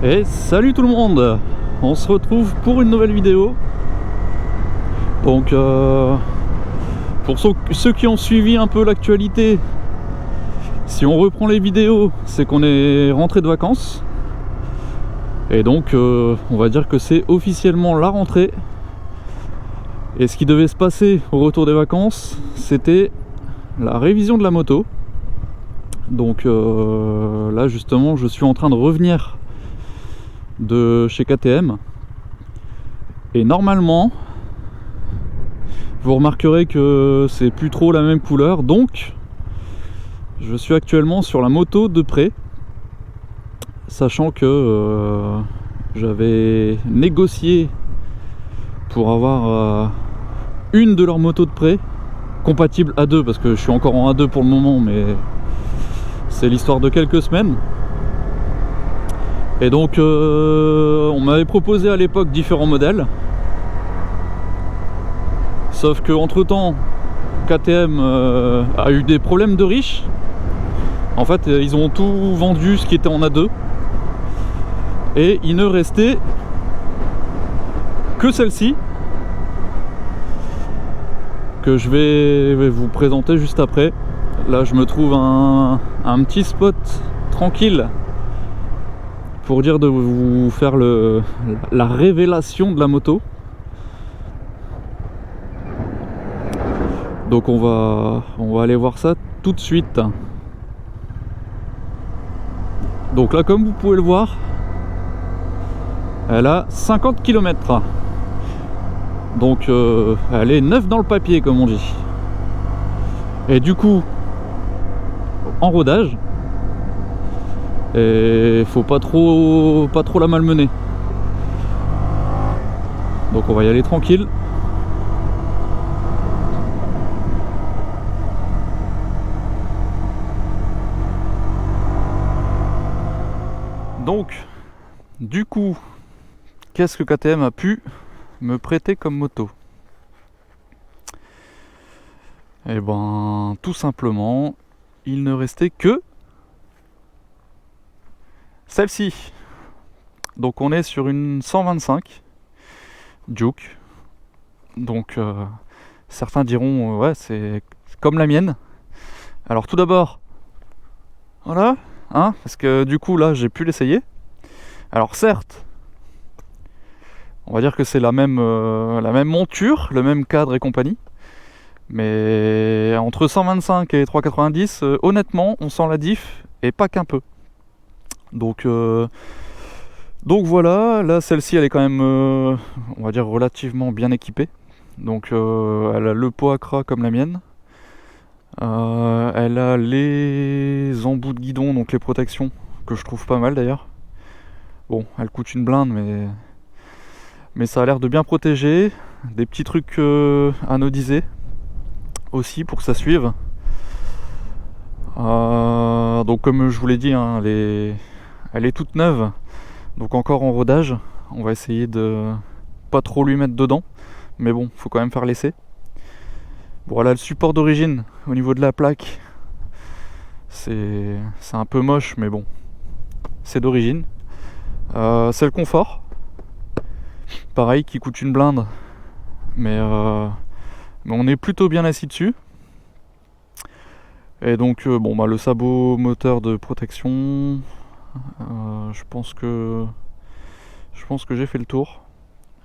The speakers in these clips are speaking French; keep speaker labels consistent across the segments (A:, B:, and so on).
A: Et salut tout le monde, on se retrouve pour une nouvelle vidéo. Donc pour ceux qui ont suivi un peu l'actualité, si on reprend les vidéos, c'est qu'on est rentré de vacances. Et donc on va dire que c'est officiellement la rentrée. Et ce qui devait se passer au retour des vacances, c'était la révision de la moto. Donc là justement je suis en train de revenir de chez KTM, et normalement vous remarquerez que c'est plus trop la même couleur, donc je suis actuellement sur la moto de près, sachant que j'avais négocié pour avoir une de leurs motos de près compatible A2, parce que je suis encore en A2 pour le moment, mais c'est l'histoire de quelques semaines. Et donc on m'avait proposé à l'époque différents modèles, sauf que entre temps KTM a eu des problèmes de riches. En fait ils ont tout vendu ce qui était en A2 et il ne restait que celle-ci, que je vais vous présenter juste après. Là je me trouve un petit spot tranquille pour dire de vous faire la révélation de la moto. Donc on va aller voir ça tout de suite. Donc là, comme vous pouvez le voir, elle a 50 km. Donc elle est neuve dans le papier, comme on dit. Et du coup, en rodage, et faut pas trop la malmener. Donc on va y aller tranquille. Donc du coup, qu'est-ce que KTM a pu me prêter comme moto? Et ben tout simplement, il ne restait que celle-ci. Donc on est sur une 125 Juke. Donc certains diront ouais, c'est comme la mienne. Alors tout d'abord, voilà, hein, parce que du coup là j'ai pu l'essayer. Alors certes, on va dire que c'est la même monture, le même cadre et compagnie, mais entre 125 et 390, honnêtement on sent la diff, et pas qu'un peu. Donc voilà, là celle-ci elle est quand même on va dire relativement bien équipée. Donc elle a le pot Accra comme la mienne, elle a les embouts de guidon, donc les protections, que je trouve pas mal d'ailleurs. Bon, elle coûte une blinde, mais ça a l'air de bien protéger. Des petits trucs anodisés aussi pour que ça suive. Donc comme je vous l'ai dit, hein, elle est toute neuve, donc encore en rodage. On va essayer de pas trop lui mettre dedans, mais bon, faut quand même faire l'essai. Bon, voilà, le support d'origine au niveau de la plaque, c'est un peu moche, mais bon, c'est d'origine. C'est le confort, pareil, qui coûte une blinde, mais on est plutôt bien assis dessus. Et donc bon bah le sabot moteur de protection, je pense que j'ai fait le tour.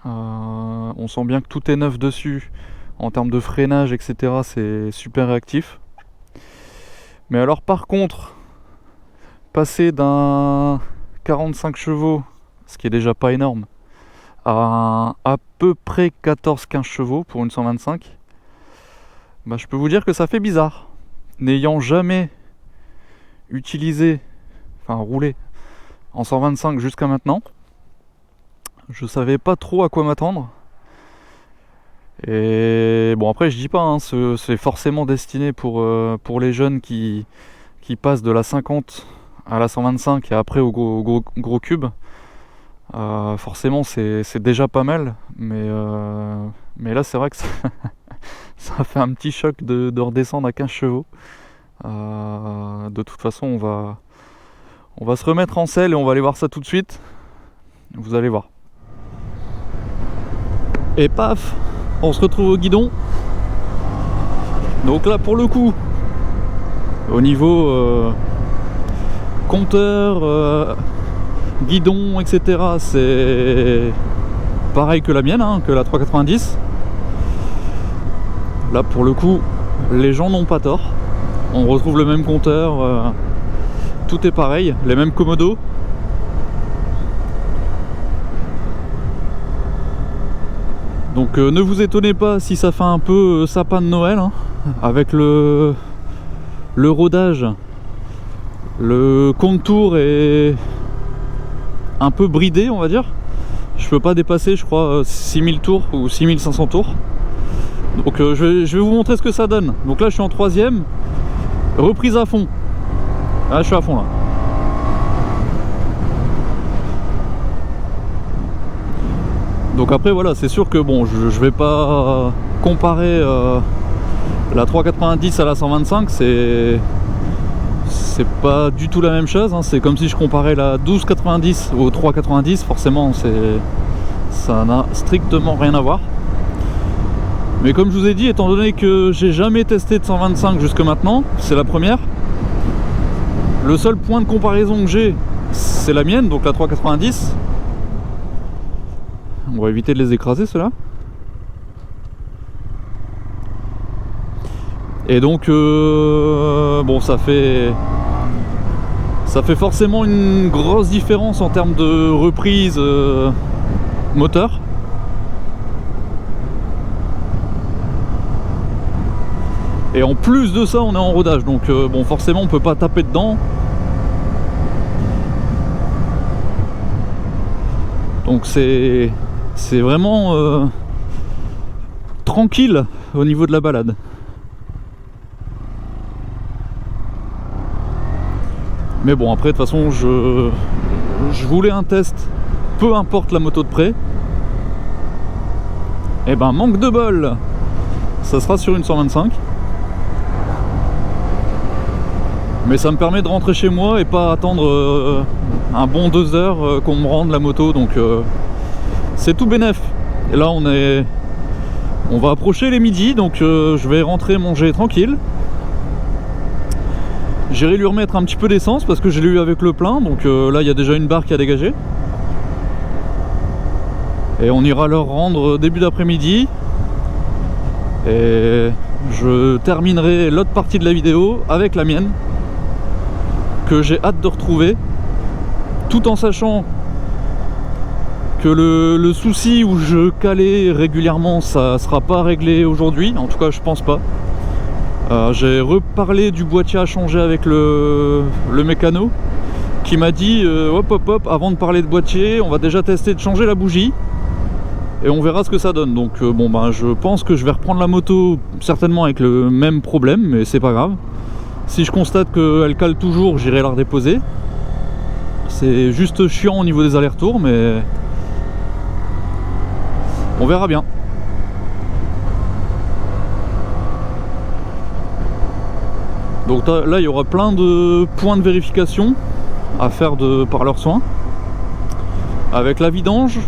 A: On sent bien que tout est neuf dessus en termes de freinage, etc. C'est super réactif. Mais alors par contre, passer d'un 45 chevaux, ce qui est déjà pas énorme, à peu près 14-15 chevaux pour une 125, bah, je peux vous dire que ça fait bizarre. N'ayant jamais utilisé, enfin roulé en 125 jusqu'à maintenant, je savais pas trop à quoi m'attendre. Et bon, après je dis pas, hein, c'est forcément destiné pour les jeunes qui passent de la 50 à la 125 et après au gros cube. Forcément c'est déjà pas mal, mais là c'est vrai que ça fait un petit choc de redescendre à 15 chevaux. De toute façon on va se remettre en selle et on va aller voir ça tout de suite. Vous allez voir. Et paf, on se retrouve au guidon. Donc là, pour le coup, au niveau compteur, guidon, etc., c'est pareil que la mienne, hein, que la 390. Là, pour le coup, les gens n'ont pas tort. On retrouve le même compteur, tout est pareil, les mêmes commodos. Donc ne vous étonnez pas si ça fait un peu sapin de Noël, hein, avec le rodage. Le contour est un peu bridé, on va dire. Je peux pas dépasser, je crois, 6000 tours ou 6500 tours. Donc je vais vous montrer ce que ça donne. Donc là je suis en 3ème, reprise à fond. Là je suis à fond là. Donc après voilà, c'est sûr que bon, je vais pas comparer la 390 à la 125, c'est pas du tout la même chose, hein. C'est comme si je comparais la 1290 au 390, forcément ça n'a strictement rien à voir. Mais comme je vous ai dit, étant donné que j'ai jamais testé de 125 jusque maintenant, c'est la première. Le seul point de comparaison que j'ai, c'est la mienne, donc la 390. On va éviter de les écraser ceux-là. Et donc bon, ça fait forcément une grosse différence en termes de reprise moteur. Et en plus de ça, on est en rodage, donc bon, forcément on peut pas taper dedans. Donc c'est vraiment tranquille au niveau de la balade. Mais bon, après de toute façon je voulais un test, peu importe la moto de près. Et ben manque de bol, ça sera sur une 125. Mais ça me permet de rentrer chez moi et pas attendre un bon 2 heures qu'on me rende la moto, donc c'est tout bénef. Et là on va approcher les midis, donc je vais rentrer manger tranquille. J'irai lui remettre un petit peu d'essence parce que je l'ai eu avec le plein, donc là il y a déjà une barre qui a dégagé. Et on ira leur rendre début d'après-midi. Et je terminerai l'autre partie de la vidéo avec la mienne, que j'ai hâte de retrouver, tout en sachant que le souci où je calais régulièrement, ça sera pas réglé aujourd'hui, en tout cas je pense pas. J'ai reparlé du boîtier à changer avec le mécano, qui m'a dit hop, avant de parler de boîtier, on va déjà tester de changer la bougie et on verra ce que ça donne. Donc bon ben je pense que je vais reprendre la moto certainement avec le même problème, mais c'est pas grave. Si je constate qu'elle cale toujours, j'irai la redéposer. C'est juste chiant au niveau des allers-retours, mais on verra bien. Donc là, il y aura plein de points de vérification à faire par leurs soins. Avec la vidange,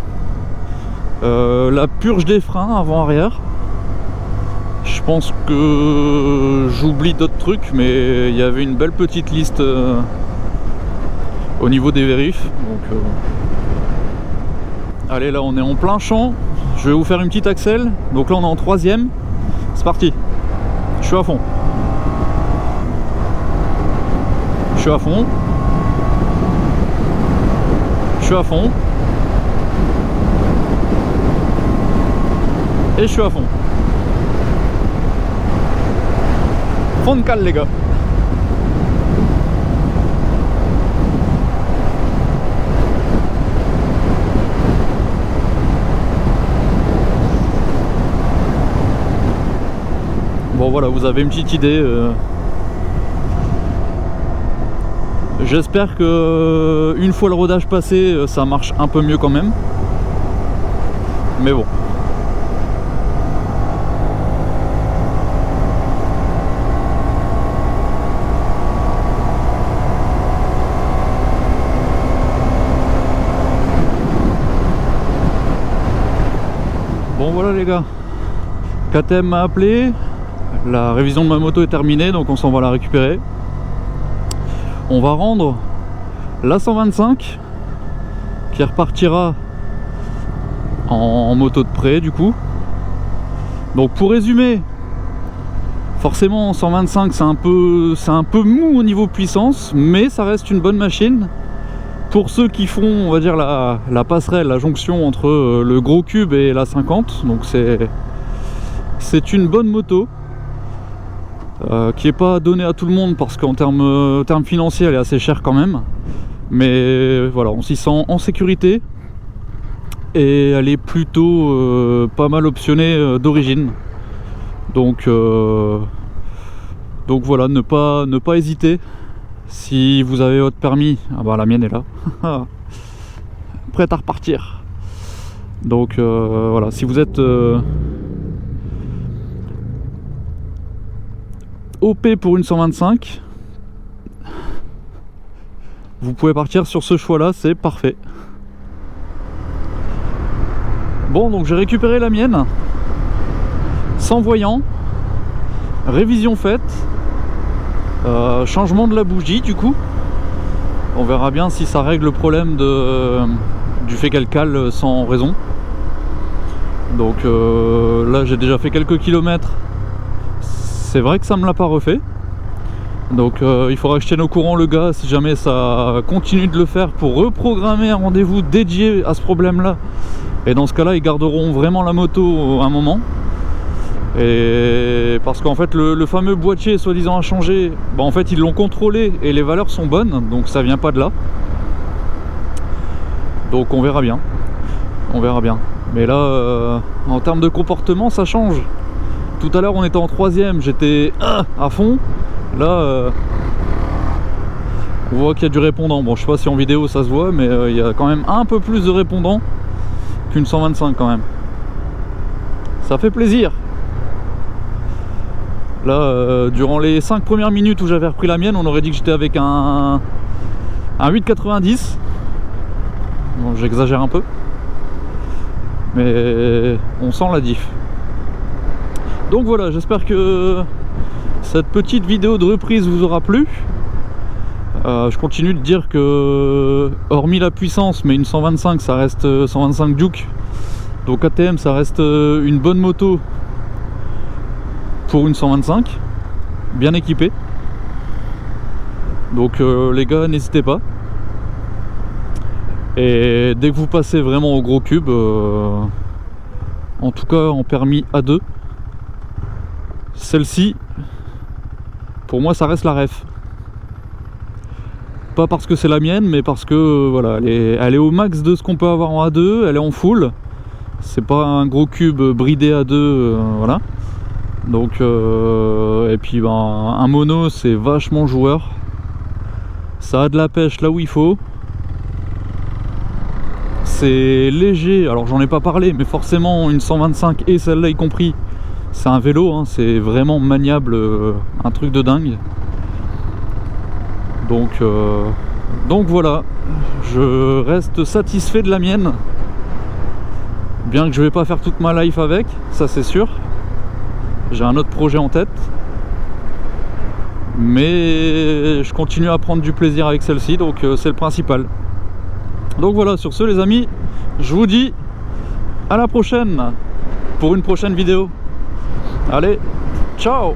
A: la purge des freins avant-arrière. Je pense que j'oublie d'autres trucs, mais il y avait une belle petite liste au niveau des vérifs. Donc, allez, là on est en plein champ. Je vais vous faire une petite accel. Donc là on est en 3ème. C'est parti. Je suis à fond. Je suis à fond. Je suis à fond. Et je suis à fond. Fond de cale les gars. Bon voilà, vous avez une petite idée. J'espère que une fois le rodage passé, ça marche un peu mieux quand même. Mais bon. Bon voilà les gars, KTM m'a appelé, la révision de ma moto est terminée, donc on s'en va la récupérer. On va rendre la 125 qui repartira en moto de près du coup. Donc pour résumer, forcément 125 c'est un peu mou au niveau puissance, mais ça reste une bonne machine. Pour ceux qui font, on va dire, la passerelle, la jonction entre le gros cube et la 50, donc c'est une bonne moto qui n'est pas donnée à tout le monde parce qu'en termes financiers elle est assez chère quand même. Mais voilà, on s'y sent en sécurité et elle est plutôt pas mal optionnée d'origine. Donc voilà, ne pas hésiter. Si vous avez votre permis, ah bah la mienne est là, prête à repartir. Donc voilà, si vous êtes OP pour une 125, vous pouvez partir sur ce choix là, c'est parfait. Bon, donc j'ai récupéré la mienne sans voyant, révision faite, changement de la bougie du coup. On verra bien si ça règle le problème du fait qu'elle cale sans raison. Donc là j'ai déjà fait quelques kilomètres, c'est vrai que ça me l'a pas refait. Donc il faudra que je tienne au courant le gars si jamais ça continue de le faire pour reprogrammer un rendez-vous dédié à ce problème là. Et dans ce cas là ils garderont vraiment la moto un moment. Et parce qu'en fait le fameux boîtier soi-disant a changé, bah en fait ils l'ont contrôlé et les valeurs sont bonnes, donc ça vient pas de là. Donc on verra bien. On verra bien. Mais là en termes de comportement ça change. Tout à l'heure on était en 3ème, j'étais à fond. Là on voit qu'il y a du répondant. Bon je sais pas si en vidéo ça se voit, mais il y a quand même un peu plus de répondant qu'une 125 quand même. Ça fait plaisir. Là durant les 5 premières minutes où j'avais repris la mienne, on aurait dit que j'étais avec un 8,90. Bon j'exagère un peu, mais on sent la diff. Donc voilà, j'espère que cette petite vidéo de reprise vous aura plu. Je continue de dire que hormis la puissance, mais une 125 ça reste 125 Duke, donc KTM ça reste une bonne moto pour une 125 bien équipée. Donc les gars n'hésitez pas, et dès que vous passez vraiment au gros cube, en tout cas en permis A2, celle-ci pour moi ça reste la ref. Pas parce que c'est la mienne, mais parce que voilà, elle est au max de ce qu'on peut avoir en A2, elle est en full, c'est pas un gros cube bridé A2, voilà. Donc et puis ben, un mono c'est vachement joueur, ça a de la pêche là où il faut, c'est léger. Alors j'en ai pas parlé, mais forcément une 125 et celle-là y compris, c'est un vélo, hein, c'est vraiment maniable, un truc de dingue. Donc voilà, je reste satisfait de la mienne, bien que je vais pas faire toute ma life avec, ça c'est sûr. J'ai un autre projet en tête, mais je continue à prendre du plaisir avec celle-ci, donc c'est le principal. Donc voilà, sur ce les amis, je vous dis à la prochaine pour une prochaine vidéo. Allez, ciao!